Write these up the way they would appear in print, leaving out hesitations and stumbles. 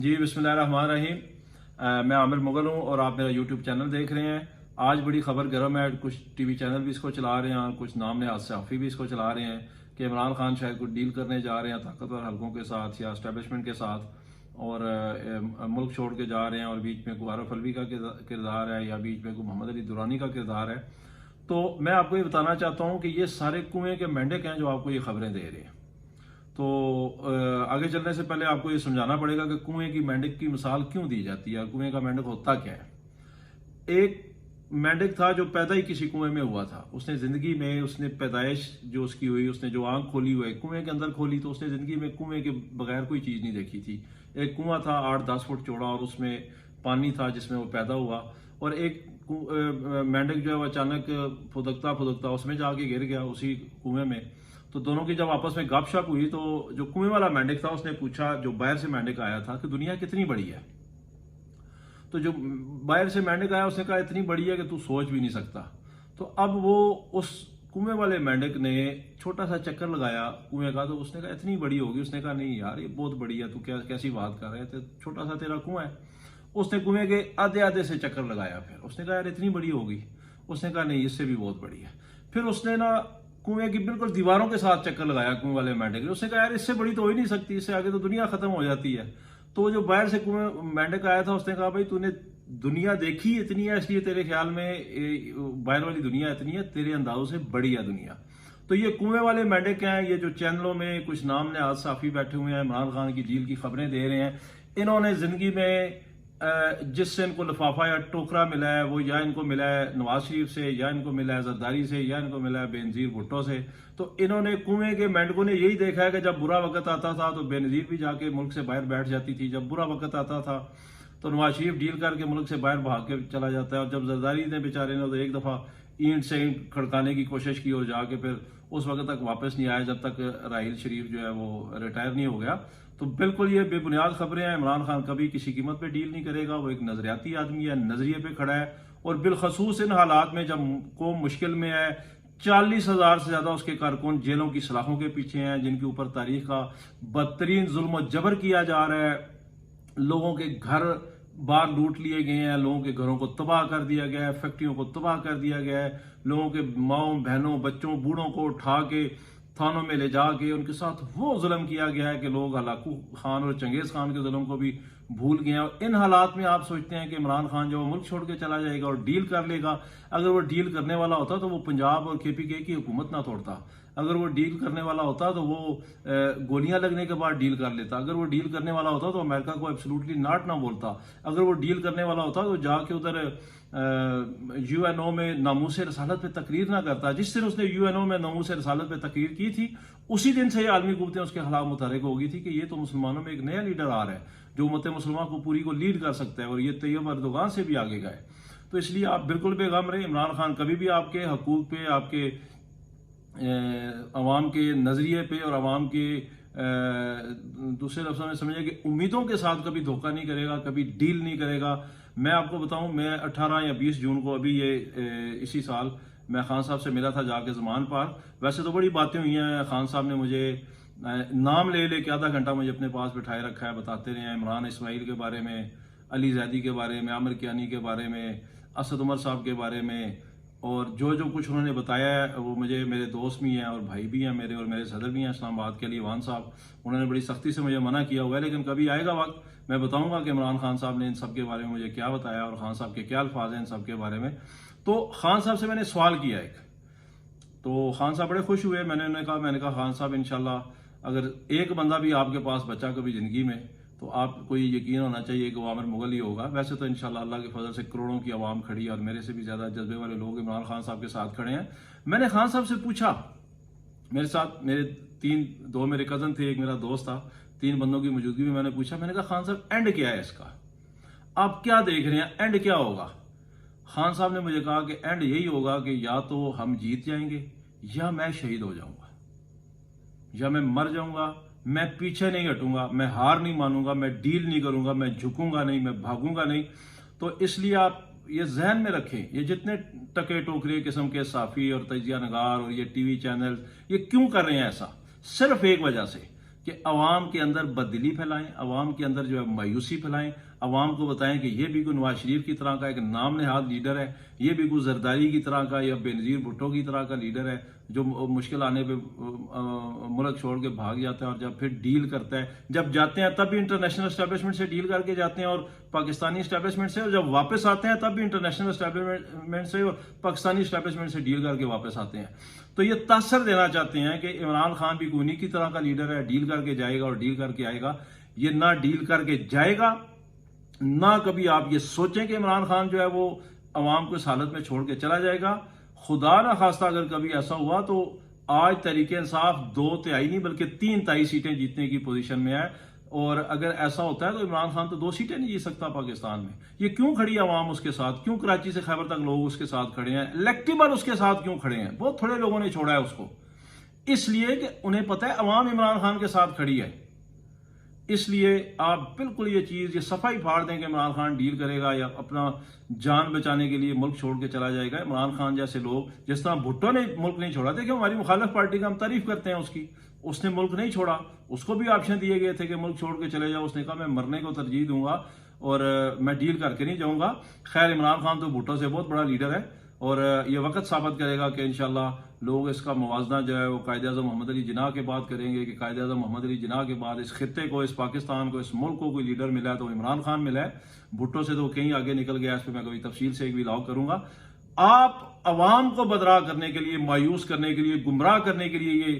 जी बिस्मिल्लाहिर्रहमानिर्रहीम। मैं आमिर मुगल हूँ और आप मेरा यूट्यूब चैनल देख रहे हैं। आज बड़ी खबर गर्म है, कुछ टीवी चैनल भी इसको चला रहे हैं, कुछ नाम नहाज सहाफ़ी भी इसको चला रहे हैं कि इमरान खान शायद कुछ डील करने जा रहे हैं ताकतवर हलकों के साथ या इस्टेब्लिशमेंट के साथ और मुल्क छोड़ के जा रहे हैं और बीच में कोई आरिफ अलवी का किरदार है या बीच में कोई मोहम्मद अली दुरानी का किरदार है। तो मैं आपको ये बताना चाहता हूँ कि ये सारे कुएं के मेंढक हैं जो आपको ये खबरें दे रहे हैं। तो आगे चलने से पहले आपको ये समझाना पड़ेगा कि कुएं की मेंढक की मिसाल क्यों दी जाती है, कुएं का मेंढक होता क्या है। एक मेंढक था जो पैदा ही किसी कुएं में हुआ था। उसने जिंदगी में उसने पैदाइश जो उसकी हुई, उसने जो आंख खोली हुई कुएं के अंदर खोली, तो उसने जिंदगी में कुएं के बगैर कोई चीज नहीं देखी थी। एक कुआं था 8-10 फुट चौड़ा और उसमें पानी था जिसमें वो पैदा हुआ। और एक मेंढक जो है वो अचानक फुदकता फुदकता उसमें जाके गिर गया उसी कुएं में। तो दोनों की जब आपस में गपशप हुई तो जो कुएं वाला मेंढक था उसने पूछा जो बाहर से मेंढक आया था कि दुनिया कितनी बड़ी है। तो जो बाहर से मेंढक आया उसने कहा इतनी बड़ी है कि तू सोच भी नहीं सकता। तो अब वो उस कुएं वाले मेंढक ने छोटा सा चक्कर लगाया कुएं का, तो उसने कहा इतनी बड़ी होगी। उसने कहा नहीं यार ये बहुत बड़ी है, तू क्या कैसी बात कर रहे हैं, तो छोटा सा तेरा कुआं है। उसने कुएं के आधे आधे से चक्कर लगाया, फिर उसने कहा यार इतनी बड़ी होगी। उसने कहा नहीं इससे भी बहुत बड़ी है। फिर उसने ना कुएं की बिल्कुल दीवारों के साथ चक्कर लगाया कुएं वाले मेंढक ने। उसने कहा यार इससे बड़ी तो हो ही नहीं सकती, इससे आगे तो दुनिया खत्म हो जाती है। तो जो बाहर से कुएं मेंढक आया था उसने कहा भाई तूने दुनिया देखी इतनी है इसलिए तेरे ख्याल में बाहर वाली दुनिया इतनी है, तेरे अंदाजों से बड़ी है दुनिया। तो ये कुएं वाले मेंढक हैं, ये जो चैनलों में कुछ नाम नहाज सहाफ़ी बैठे हुए हैं, इमरान खान की डील की खबरें दे रहे हैं। इन्होंने जिंदगी में जिससे इनको लिफाफा या टोकरा मिला है वो या इनको मिला है नवाज शरीफ से, या इनको मिला है जरदारी से, या इनको मिला है बेनजीर भुट्टो से। तो इन्होंने कुएं के मेंढकों ने यही देखा है कि जब बुरा वक्त आता था तो बेनजीर भी जाके मुल्क से बाहर बैठ जाती थी, जब बुरा वक्त आता था तो नवाज शरीफ डील करके मुल्क से बाहर भाग के चला जाता है। और जब जरदारी ने बेचारे ने तो एक दफा ईंट से ईंट खड़काने की कोशिश की और जाके फिर उस वक्त तक वापस नहीं आया जब तक राहिल शरीफ जो है वो रिटायर नहीं हो गया। तो बिल्कुल ये बेबुनियाद खबरें हैं। इमरान खान कभी किसी कीमत पे डील नहीं करेगा, वो एक नजरियाती आदमी है, नजरिए पे खड़ा है। और बिलखसूस इन हालात में जब कौम मुश्किल में है, 40,000 से ज्यादा उसके कारकुन जेलों की सलाखों के पीछे हैं जिनके ऊपर तारीख का बदतरीन जुल्म जबर किया जा रहा है। लोगों के घर बार लूट लिए गए हैं, लोगों के घरों को तबाह कर दिया गया है, फैक्ट्रियों को तबाह कर दिया गया है, लोगों के माओं बहनों बच्चों बूढ़ों को उठा के थानों में ले जाके उनके साथ वो जुल्म किया गया है कि लोग हलाकू खान और चंगेज खान के जुल्म को भी भूल गए हैं। और इन हालात में आप सोचते हैं कि इमरान खान जो मुल्क छोड़ के चला जाएगा और डील कर लेगा। अगर वो डील करने वाला होता तो वो पंजाब और KPK की हुकूमत ना तोड़ता। अगर वो डील करने वाला होता तो वो गोलियां लगने के बाद डील कर लेता। अगर वो डील करने वाला होता तो अमेरिका को एब्सोल्युटली नॉट ना बोलता। अगर वो डील करने वाला होता तो जाके उधर UNO में नामूस रसालत पे तकरीर ना करता। जिस दिन उसने UNO में नामूस रसालत पे तकरीर की थी उसी दिन से ये आलमी कुव्वतें उसके खिलाफ मुतहरिक हो गई थी कि ये तो मुसलमानों में एक नया लीडर आ रहा है जो उम्मत मुसलमान को पूरी को लीड कर सकता है और ये तैयब अर्दोगान से भी आगे गए। तो इसलिए आप बिल्कुल बेगम रहे। इमरान खान कभी भी आपके हकूक पे, आपके अवाम के नजरिए पे और अवाम के दूसरे लफ्जों में समझिए कि उम्मीदों के साथ कभी धोखा नहीं करेगा, कभी डील नहीं करेगा। मैं आपको बताऊं, मैं 18 या 20 जून को अभी ये इसी साल मैं खान साहब से मिला था जाके ज़मान पार्क। वैसे तो बड़ी बातें हुई हैं, खान साहब ने मुझे नाम ले लेके आधा घंटा मुझे अपने पास बिठाए रखा है, बताते रहे हैं इमरान इस्माइल के बारे में, अली जैदी के बारे में, आमिर कियानी के बारे में, असद उमर साहब के बारे में। और जो जो कुछ उन्होंने बताया है वो मुझे, मेरे दोस्त भी हैं और भाई भी हैं मेरे, और मेरे सदर भी हैं इस्लामाबाद के लिए वान साहब, उन्होंने बड़ी सख्ती से मुझे मना किया हुआ है। लेकिन कभी आएगा वक्त मैं बताऊंगा कि इमरान खान साहब ने इन सब के बारे में मुझे क्या बताया और खान साहब के क्या अल्फाज हैं इन सब के बारे में। तो खान साहब से मैंने सवाल किया एक, तो खान साहब बड़े खुश हुए। मैंने कहा खान साहब इंशाल्लाह अगर एक बंदा भी आपके पास बचा कभी जिंदगी में तो आप कोई यकीन होना चाहिए कि वो आमिर मुगल ही होगा। वैसे तो इंशाल्लाह अल्लाह के फजल से करोड़ों की आवाम खड़ी है और मेरे से भी ज्यादा जज्बे वाले लोग इमरान खान साहब के साथ खड़े हैं। मैंने खान साहब से पूछा, मेरे साथ दो मेरे कजन थे, एक मेरा दोस्त था, 3 बंदों की मौजूदगी में मैंने पूछा, मैंने कहा खान साहब एंड क्या है इसका, आप क्या देख रहे हैं, एंड क्या होगा। खान साहब ने मुझे कहा कि एंड यही होगा कि या तो हम जीत जाएंगे या मैं शहीद हो जाऊंगा, या मैं मर जाऊंगा। मैं पीछे नहीं हटूंगा, मैं हार नहीं मानूंगा, मैं डील नहीं करूंगा, मैं झुकूंगा नहीं, मैं भागूंगा नहीं। तो इसलिए आप ये जहन में रखें, ये जितने टके टोकरे किस्म के साफी और तजिया नगार और ये टीवी चैनल ये क्यों कर रहे हैं ऐसा, सिर्फ एक वजह से कि अवाम के अंदर बददिली फैलाएं, अवाम के अंदर जो है मायूसी फैलाएं, अवाम को बताएं कि ये भी कोई नवाज शरीफ की तरह का एक नाम नहाद लीडर है, ये भी कोई जरदारी की तरह का या बेनज़ीर भुट्टो की तरह का लीडर है जो मुश्किल आने पे मुल्क छोड़ के भाग जाता है और जब फिर डील करता है, जब जाते हैं तब भी इंटरनेशनल एस्टेब्लिशमेंट से डील करके जाते हैं और पाकिस्तानी एस्टेब्लिशमेंट से, और जब वापस आते हैं तब भी इंटरनेशनल एस्टेब्लिशमेंट से और पाकिस्तानी एस्टेब्लिशमेंट से डील करके वापस आते हैं। तो ये तासर देना चाहते हैं कि इमरान खान भी उन्हीं की तरह का लीडर है, डील करके जाएगा और डील करके आएगा। ये ना डील करके जाएगा, ना कभी आप ये सोचें कि इमरान खान जो है वो अवाम को इस हालत में छोड़ के चला जाएगा। खुदा ना खास्ता अगर कभी ऐसा हुआ तो आज तहरीक इंसाफ 2 तिहाई नहीं बल्कि 3 तिहाई सीटें जीतने की पोजीशन में है, और अगर ऐसा होता है तो इमरान खान तो 2 सीटें नहीं जीत सकता पाकिस्तान में। ये क्यों खड़ी है अवाम उसके साथ, क्यों कराची से खैबर तक लोग उसके साथ खड़े हैं, इलेक्टेबल उसके साथ क्यों खड़े हैं? बहुत थोड़े लोगों ने छोड़ा है उसको, इसलिए कि उन्हें पता है अवाम इमरान खान के साथ खड़ी है। इसलिए आप बिल्कुल ये सफाई फाड़ दें कि इमरान खान डील करेगा या अपना जान बचाने के लिए मुल्क छोड़ के चला जाएगा। इमरान खान जैसे लोग, जिस तरह भुट्टो ने मुल्क नहीं छोड़ा, देखिए हमारी मुखालिफ पार्टी का हम तारीफ करते हैं उसकी, उसने मुल्क नहीं छोड़ा, उसको भी ऑप्शन दिए गए थे कि मुल्क छोड़ के चले जाओ, उसने कहा मैं मरने को तरजीह दूंगा और मैं डील करके नहीं जाऊंगा। खैर इमरान खान तो भुट्टो से बहुत बड़ा लीडर है और ये वक्त साबित करेगा कि इंशाल्लाह लोग इसका मुवाजना जो है वो कायद-ए-आज़म मोहम्मद अली जिन्ना के बाद करेंगे कि कायद-ए-आज़म मोहम्मद अली जिन्ना के बाद इस खित्ते को, इस पाकिस्तान को, इस मुल्क को कोई लीडर मिला है तो इमरान खान मिला है। भुट्टो से तो कहीं आगे निकल गया, इस पर मैं कभी तफसील से एक भी लाव करूंगा। आप अवाम को बदरा करने के लिए, मायूस करने के लिए, गुमराह करने के लिए ये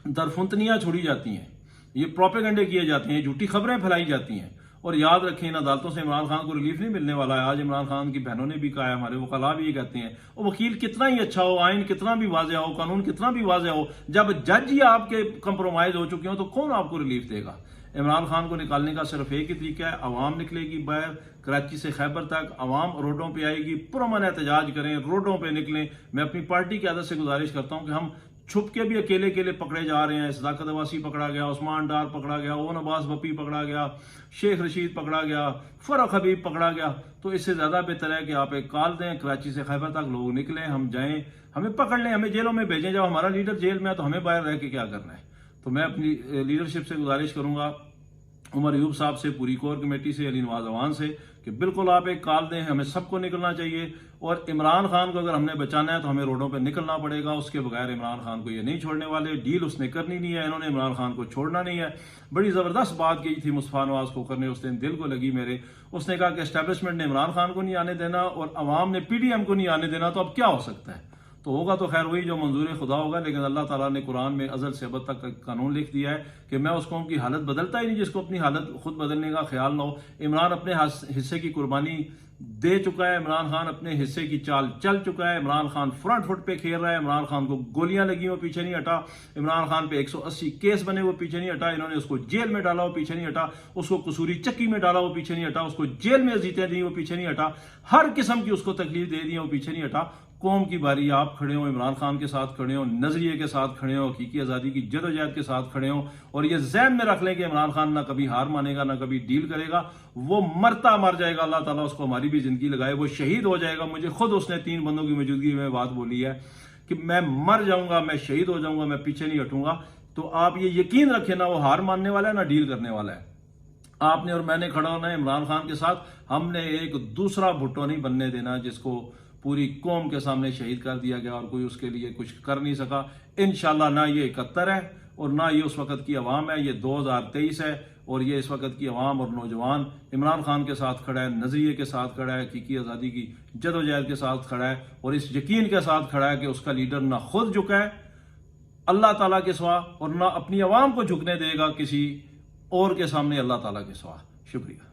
दरफुंतनियां छोड़ी जाती हैं, ये प्रोपेगेंडे किए जाते हैं, झूठी खबरें फैलाई जाती हैं। और याद रखें इन अदालतों से इमरान खान को रिलीफ नहीं मिलने वाला है। आज इमरान खान की बहनों ने भी कहा है, हमारे वकला भी ये कहते हैं, और वकील कितना ही अच्छा हो, आइन कितना भी वाज़ेह हो, कानून कितना भी वाज़ेह हो, जब जज ही आपके कंप्रोमाइज हो चुके हो तो कौन आपको रिलीफ देगा? इमरान खान को निकालने का सिर्फ एक ही तरीका है, अवाम निकलेगी बाहर, कराची से खैबर तक अवाम रोडों पे आएगी, पुरअमन एहतजाज करें, रोडों पे निकलें। मैं अपनी पार्टी की आदत से गुजारिश करता हूं कि हम छुप के भी अकेले अकेले पकड़े जा रहे हैं। सदाकत अवासी पकड़ा गया, उस्मान डार पकड़ा गया, ओन अब्बास बपी पकड़ा गया, शेख रशीद पकड़ा गया, फरक हबीब पकड़ा गया। तो इससे ज्यादा बेहतर है कि आप एक कॉल दें, कराची से खैबर तक लोग निकलें, हम जाएं, हमें पकड़ लें, हमें जेलों में भेजें। जब हमारा लीडर जेल में है तो हमें बाहर रह के क्या करना है? तो मैं अपनी लीडरशिप से गुजारिश करूंगा, उमर अयूब साहब से, पूरी कोर कमेटी से, अली नवाज अवान से, कि बिल्कुल आप एक कॉल दें, हमें सबको निकलना चाहिए। और इमरान खान को अगर हमने बचाना है तो हमें रोडों पे निकलना पड़ेगा। उसके बगैर इमरान खान को ये नहीं छोड़ने वाले, डील उसने करनी नहीं है, इन्होंने इमरान खान को छोड़ना नहीं है। बड़ी जबरदस्त बात की थी मुस्तफा नवाज खोखर ने, उस दिन दिल को लगी मेरे। उसने कहा कि एस्टेब्लिशमेंट ने इमरान खान को नहीं आने देना और अवाम ने PDM को नहीं आने देना, तो अब क्या हो सकता है? तो होगा तो खैर वही जो मंजूर खुदा होगा। लेकिन अल्लाह ताला ने कुरान में अज़ल से अबद तक कानून लिख दिया है कि मैं उस कौम की हालत बदलता ही नहीं जिसको अपनी हालत खुद बदलने का ख्याल ना हो। इमरान अपने हिस्से की कुर्बानी दे चुका है, इमरान खान अपने हिस्से की चाल चल चुका है, इमरान खान फ्रंट फुट पे खेल रहा है, इमरान खान को गोलियां लगी वो पीछे नहीं हटा, इमरान खान पे 180 केस बने वो पीछे नहीं हटा, इन्होंने उसको जेल में डाला वो पीछे नहीं हटा, उसको कसूरी चक्की में डाला वो पीछे नहीं हटा, उसको जेल में जीते दी वो पीछे नहीं हटा, हर किस्म की उसको तकलीफ दे दी वो पीछे नहीं हटा। कौम की बारी आप खड़े हो, इमरान खान के साथ खड़े हो, नजरिए के साथ खड़े हो, हकीकी आज़ादी की जदोजहद के साथ खड़े हो, और ये ज़हन में रख लें कि इमरान खान ना कभी हार मानेगा, ना कभी डील करेगा। वो मरता मर जाएगा, अल्लाह ताला उसको हमारी भी जिंदगी लगाए, वो शहीद हो जाएगा। मुझे खुद उसने 3 बंदों की मौजूदगी में बात बोली है कि मैं मर जाऊंगा, मैं शहीद हो जाऊंगा, मैं पीछे नहीं हटूंगा। तो आप ये यकीन रखें, ना वो हार मानने वाला है ना डील करने वाला है। आपने और मैंने खड़ा होना है इमरान खान के साथ। हमने एक दूसरा भुट्टो नहीं बनने देना जिसको पूरी कौम के सामने शहीद कर दिया गया और कोई उसके लिए कुछ कर नहीं सका। इंशाल्लाह ना ये 71 है और ना ये उस वक्त की अवाम है, ये 2023 है और ये इस वक्त की अवाम और नौजवान इमरान खान के साथ खड़ा है, नजरिए के साथ खड़ा है, हकीकी आज़ादी की जदोजहद के साथ खड़ा है और इस यकीन के साथ खड़ा है कि उसका लीडर ना खुद झुका है अल्लाह ताला के सिवा और ना अपनी अवाम को झुकने देगा किसी और के सामने अल्लाह ताला के सिवा। शुक्रिया।